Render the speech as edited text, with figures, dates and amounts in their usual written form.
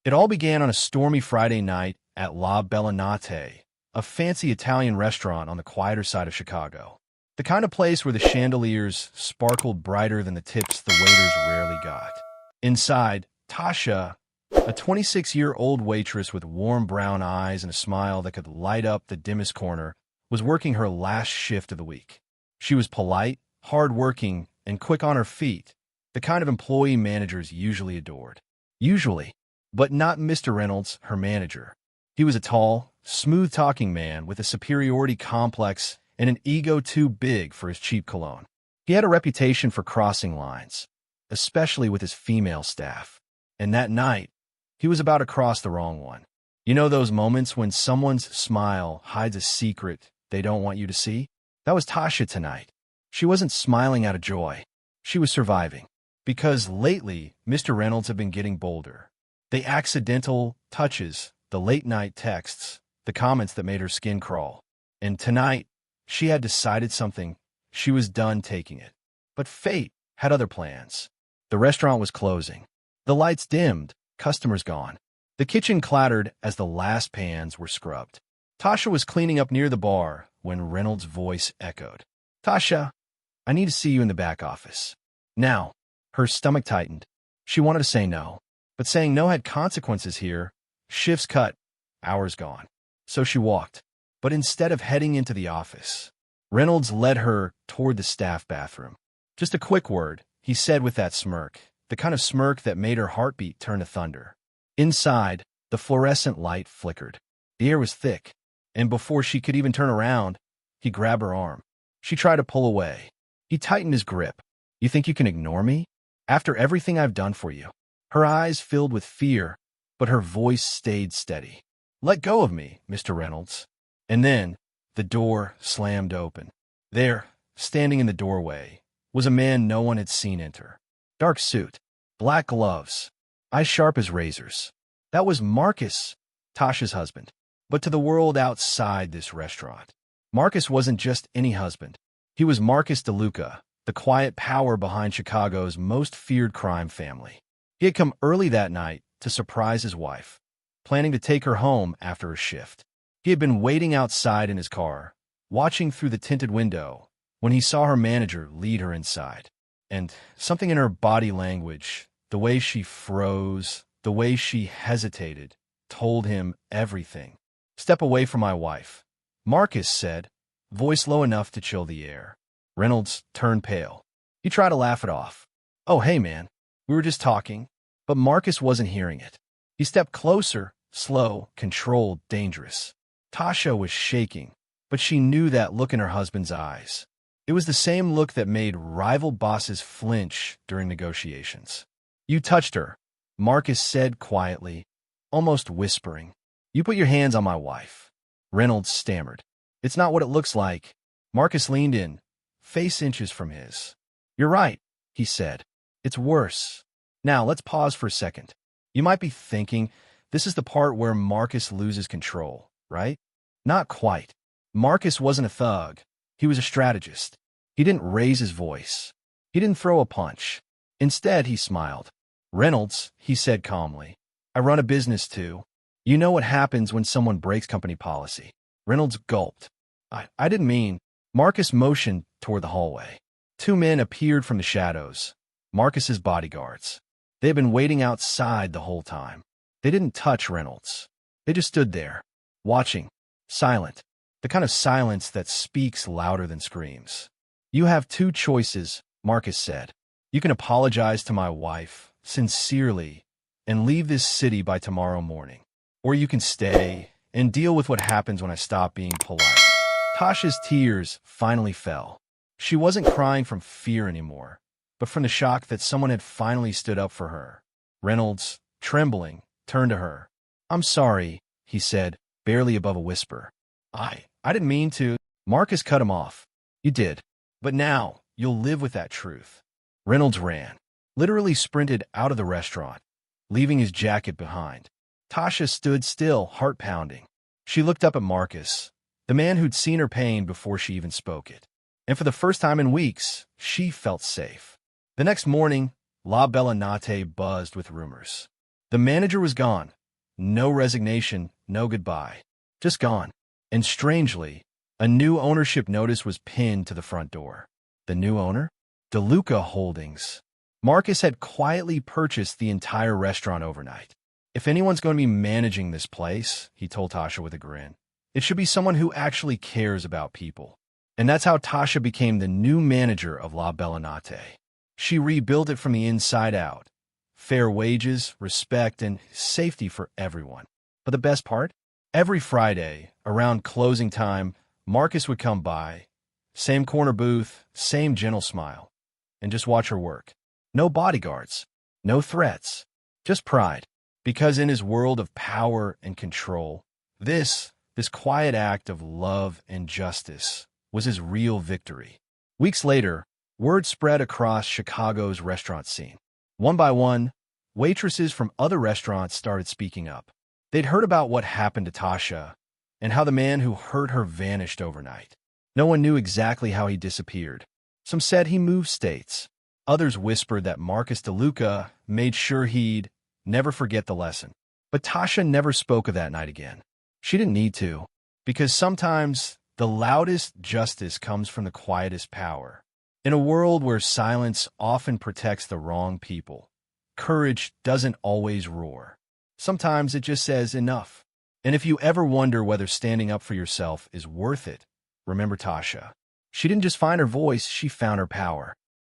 It all began on a stormy Friday night at La Bellinate, a fancy Italian restaurant on the quieter side of Chicago. The kind of place where the chandeliers sparkled brighter than the tips the waiters rarely got. Inside, Tasha, a 26-year-old waitress with warm brown eyes and a smile that could light up the dimmest corner, was working her last shift of the week. She was polite, hard-working, and quick on her feet, the kind of employee managers usually adored. Usually, but not Mr. Reynolds, her manager. He was a tall, smooth-talking man with a superiority complex and an ego too big for his cheap cologne. He had a reputation for crossing lines, especially with his female staff. And that night, he was about to cross the wrong one. You know those moments when someone's smile hides a secret they don't want you to see? That was Tasha tonight. She wasn't smiling out of joy. She was surviving. Because lately, Mr. Reynolds had been getting bolder. The accidental touches, the late-night texts, the comments that made her skin crawl. And tonight, she had decided something. She was done taking it. But fate had other plans. The restaurant was closing. The lights dimmed, customers gone. The kitchen clattered as the last pans were scrubbed. Tasha was cleaning up near the bar when Reynolds' voice echoed. "Tasha, I need to see you in the back office." Now, her stomach tightened. She wanted to say no, but saying no had consequences here. Shifts cut, hours gone. So she walked. But instead of heading into the office, Reynolds led her toward the staff bathroom. "Just a quick word," he said with that smirk, the kind of smirk that made her heartbeat turn to thunder. Inside, the fluorescent light flickered. The air was thick, and before she could even turn around, he grabbed her arm. She tried to pull away. He tightened his grip. "You think you can ignore me? After everything I've done for you?" Her eyes filled with fear, but her voice stayed steady. "Let go of me, Mr. Reynolds." And then, the door slammed open. There, standing in the doorway, was a man no one had seen enter. Dark suit, black gloves, eyes sharp as razors. That was Marcus, Tasha's husband. But to the world outside this restaurant, Marcus wasn't just any husband. He was Marcus DeLuca, the quiet power behind Chicago's most feared crime family. He had come early that night to surprise his wife, planning to take her home after a shift. He had been waiting outside in his car, watching through the tinted window, when he saw her manager lead her inside. And something in her body language, the way she froze, the way she hesitated, told him everything. "Step away from my wife," Marcus said, voice low enough to chill the air. Reynolds turned pale. He tried to laugh it off. "Oh, hey, man, we were just talking." But Marcus wasn't hearing it. He stepped closer, slow, controlled, dangerous. Tasha was shaking, but she knew that look in her husband's eyes. It was the same look that made rival bosses flinch during negotiations. "You touched her," Marcus said quietly, almost whispering. "You put your hands on my wife." Reynolds stammered. "It's not what it looks like." Marcus leaned in, face inches from his. "You're right," he said. "It's worse." Now, let's pause for a second. You might be thinking, this is the part where Marcus loses control, right? Not quite. Marcus wasn't a thug. He was a strategist. He didn't raise his voice. He didn't throw a punch. Instead, he smiled. "Reynolds," he said calmly, "I run a business too. You know what happens when someone breaks company policy." Reynolds gulped. I didn't mean." Marcus motioned toward the hallway. Two men appeared from the shadows, Marcus's bodyguards. They had been waiting outside the whole time. They didn't touch Reynolds. They just stood there, watching, silent, the kind of silence that speaks louder than screams. "You have two choices," Marcus said. "You can apologize to my wife, sincerely, and leave this city by tomorrow morning. Or you can stay and deal with what happens when I stop being polite." Tasha's tears finally fell. She wasn't crying from fear anymore, but from the shock that someone had finally stood up for her. Reynolds, trembling, turned to her. "I'm sorry," he said, barely above a whisper. I didn't mean to." Marcus cut him off. "You did. But now, you'll live with that truth." Reynolds ran, literally sprinted out of the restaurant, leaving his jacket behind. Tasha stood still, heart pounding. She looked up at Marcus, the man who'd seen her pain before she even spoke it. And for the first time in weeks, she felt safe. The next morning, La Bellinate buzzed with rumors. The manager was gone. No resignation, no goodbye. Just gone. And strangely, a new ownership notice was pinned to the front door. The new owner? DeLuca Holdings. Marcus had quietly purchased the entire restaurant overnight. If anyone's going to be managing this place, he told Tasha with a grin, it should be someone who actually cares about people. And that's how Tasha became the new manager of La Bellinate. She rebuilt it from the inside out. Fair wages, respect, and safety for everyone. But the best part? Every Friday, around closing time, Marcus would come by. Same corner booth, same gentle smile. And just watch her work. No bodyguards. No threats. Just pride. Because in his world of power and control, this quiet act of love and justice was his real victory. Weeks later, word spread across Chicago's restaurant scene. One by one, waitresses from other restaurants started speaking up. They'd heard about what happened to Tasha and how the man who hurt her vanished overnight. No one knew exactly how he disappeared. Some said he moved states. Others whispered that Marcus DeLuca made sure he'd never forget the lesson. But Tasha never spoke of that night again. She didn't need to, because sometimes the loudest justice comes from the quietest power. In a world where silence often protects the wrong people, courage doesn't always roar. Sometimes it just says enough. And if you ever wonder whether standing up for yourself is worth it, remember Tasha. She didn't just find her voice, she found her power.